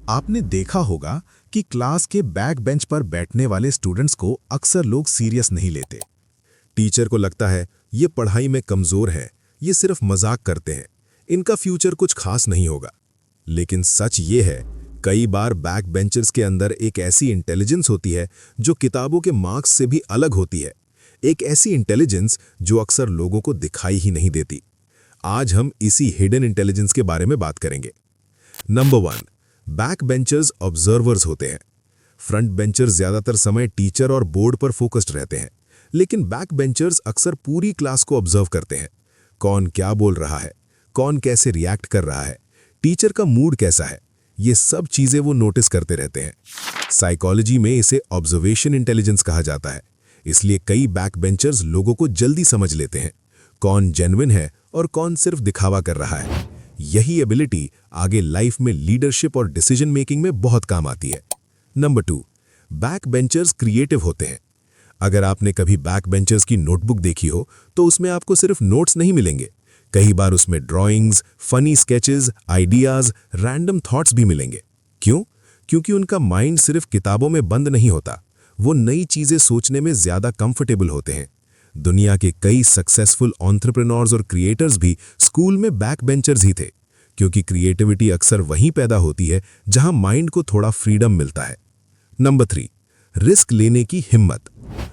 आपने देखा होगा कि क्लास के बैक बेंच पर बैठने वाले स्टूडेंट्स को अक्सर लोग सीरियस नहीं लेते। टीचर को लगता है ये पढ़ाई में कमजोर है, ये सिर्फ मजाक करते हैं, इनका फ्यूचर कुछ खास नहीं होगा। लेकिन सच ये है, कई बार बैक बेंचर्स के अंदर एक ऐसी इंटेलिजेंस होती है जो किताबों के मार्क्स से भी अलग होती है। एक ऐसी इंटेलिजेंस जो अक्सर लोगों को दिखाई ही नहीं देती। आज हम इसी हिडन इंटेलिजेंस के बारे में बात करेंगे। नंबर 1, बैक बेंचर्स ऑब्जर्वर्स होते हैं। फ्रंट बेंचर्स ज्यादातर समय टीचर और बोर्ड पर फोकस्ड रहते हैं, लेकिन बैक बेंचर्स अक्सर पूरी क्लास को ऑब्जर्व करते हैं। कौन क्या बोल रहा है, कौन कैसे रिएक्ट कर रहा है, टीचर का मूड कैसा है, ये सब चीजें वो नोटिस करते रहते हैं। साइकोलॉजी में इसे ऑब्जर्वेशन इंटेलिजेंस कहा जाता है। इसलिए कई बैक बेंचर्स लोगों को जल्दी समझ लेते हैं, कौन जेन्युइन है और कौन सिर्फ दिखावा कर रहा है। यही एबिलिटी आगे लाइफ में लीडरशिप और डिसीजन मेकिंग में बहुत काम आती है। नंबर 2, बैक बेंचर्स क्रिएटिव होते हैं। अगर आपने कभी बैक बेंचर्स की नोटबुक देखी हो तो उसमें आपको सिर्फ नोट्स नहीं मिलेंगे, कई बार उसमें drawings, funny sketches, ideas, random thoughts भी मिलेंगे। क्यों? क्योंकि उनका माइंड सिर्फ किताबों में बंद नहीं होता, वो नई चीजें सोचने में ज्यादा कंफर्टेबल होते हैं। दुनिया के कई सक्सेसफुल एंटरप्रेन्योर्स और क्रिएटर्स भी स्कूल में बैक बेंचर्स ही थे, क्योंकि क्रिएटिविटी अक्सर वहीं पैदा होती है जहां माइंड को थोड़ा फ्रीडम मिलता है। नंबर 3, रिस्क लेने की हिम्मत।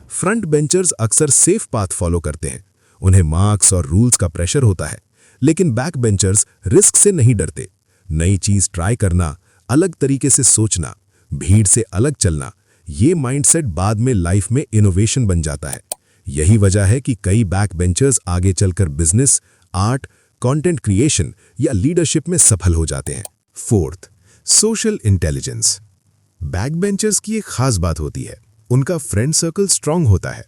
फ्रंट बेंचर्स अक्सर सेफ पाथ फॉलो करते हैं, उन्हें मार्क्स और रूल्स का प्रेशर होता है, लेकिन बैक बेंचर्स रिस्क से नहीं डरते। नई चीज ट्राई करना, अलग तरीके से सोचना, भीड़ से अलग चलना, ये माइंडसेट बाद में लाइफ में इनोवेशन बन जाता है। यही वजह है कि कई बैक बेंचर्स आगे चलकर बिजनेस, आर्ट, कंटेंट क्रिएशन या लीडरशिप में सफल हो जाते हैं। 4th, social intelligence. Back benchers की एक खास बात होती है, उनका फ्रेंड सर्कल स्ट्रांग होता है।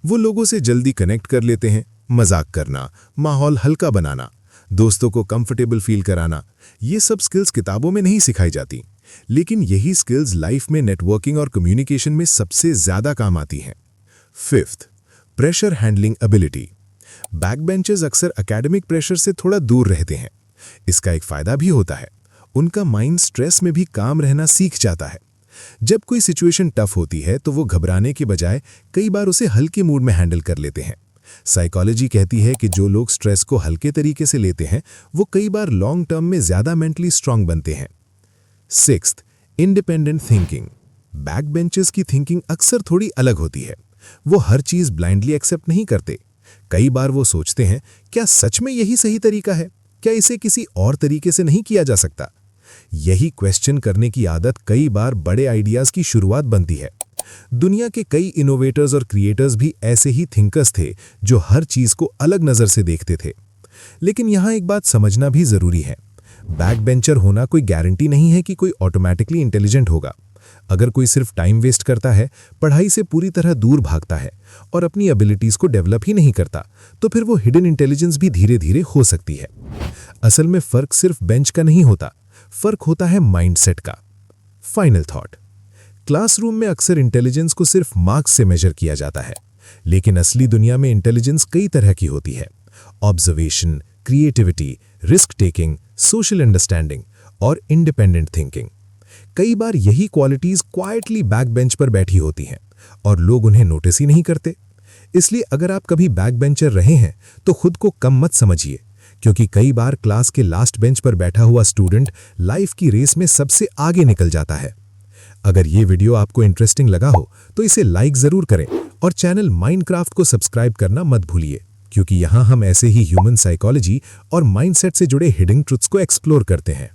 वो लोगों से जल्दी कनेक्ट कर लेते हैं। मजाक करना, माहौल हल्का बनाना, दोस्तों को कंफर्टेबल फील कराना, ये सब स्किल्स किताबों में नहीं सिखाई जाती, लेकिन यही स्किल्स लाइफ में नेटवर्किंग और कम्युनिकेशन में सबसे ज्यादा काम आती हैं। 5th, pressure handling ability. Back benchers अक्सर एकेडमिक प्रेशर से थोड़ा दूर रहते हैं। इसका एक फायदा भी होता है, उनका माइंड स्ट्रेस में भी काम रहना सीख जाता है। जब कोई सिचुएशन टफ होती है तो वो घबराने के बजाय कई बार उसे हल्के मूड में हैंडल कर लेते हैं। साइकोलॉजी कहती है कि जो लोग स्ट्रेस को हल्के तरीके से लेते हैं वो कई बार लॉन्ग टर्म में ज्यादा मेंटली स्ट्रांग बनते हैं। 6th, independent thinking. Back benchers की थिंकिंग अक्सर थोड़ी अलग होती है। वो हर चीज ब्लाइंडली एक्सेप्ट नहीं करते। कई बार वो सोचते हैं, क्या सच में यही सही तरीका है? क्या इसे किसी और तरीके से नहीं किया जा सकता? यही क्वेश्चन करने की आदत कई बार बड़े आइडियाज की शुरुआत बनती है। दुनिया के कई इनोवेटर्स और क्रिएटर्स भी ऐसे ही थिंकर्स थे जो हर चीज को अलग नजर से देखते थे। लेकिन यहां एक बात समझना भी जरूरी है, बैक बेंचर होना कोई गारंटी नहीं है कि कोई ऑटोमेटिकली इंटेलिजेंट होगा। अगर कोई सिर्फ टाइम वेस्ट करता है, पढ़ाई से पूरी तरह दूर भागता है और अपनी एबिलिटीज को डेवलप ही नहीं करता, तो फिर वो हिडन इंटेलिजेंस भी धीरे धीरे हो सकती है। असल में फर्क सिर्फ बेंच का नहीं होता, फर्क होता है माइंडसेट का। फाइनल थॉट, क्लासरूम में अक्सर इंटेलिजेंस को सिर्फ मार्क्स से मेजर किया जाता है, लेकिन असली दुनिया में इंटेलिजेंस कई तरह की होती है। Observation, creativity, risk taking, social understanding और इंडिपेंडेंट थिंकिंग। कई बार यही क्वालिटीज क्वाइटली बैक बेंच पर बैठी होती हैं और लोग उन्हें नोटिस ही नहीं करते। इसलिए अगर आप कभी बैक बेंचर रहे हैं तो खुद को कम मत समझिए, क्योंकि कई बार क्लास के लास्ट बेंच पर बैठा हुआ स्टूडेंट लाइफ की रेस में सबसे आगे निकल जाता है। अगर ये वीडियो आपको इंटरेस्टिंग लगा हो तो इसे लाइक जरूर करें और चैनल माइंडक्राफ्ट को सब्सक्राइब करना मत भूलिए, क्योंकि यहां हम ऐसे ही ह्यूमन साइकोलॉजी और माइंडसेट से जुड़े हिडन ट्रुथ्स को एक्सप्लोर करते हैं।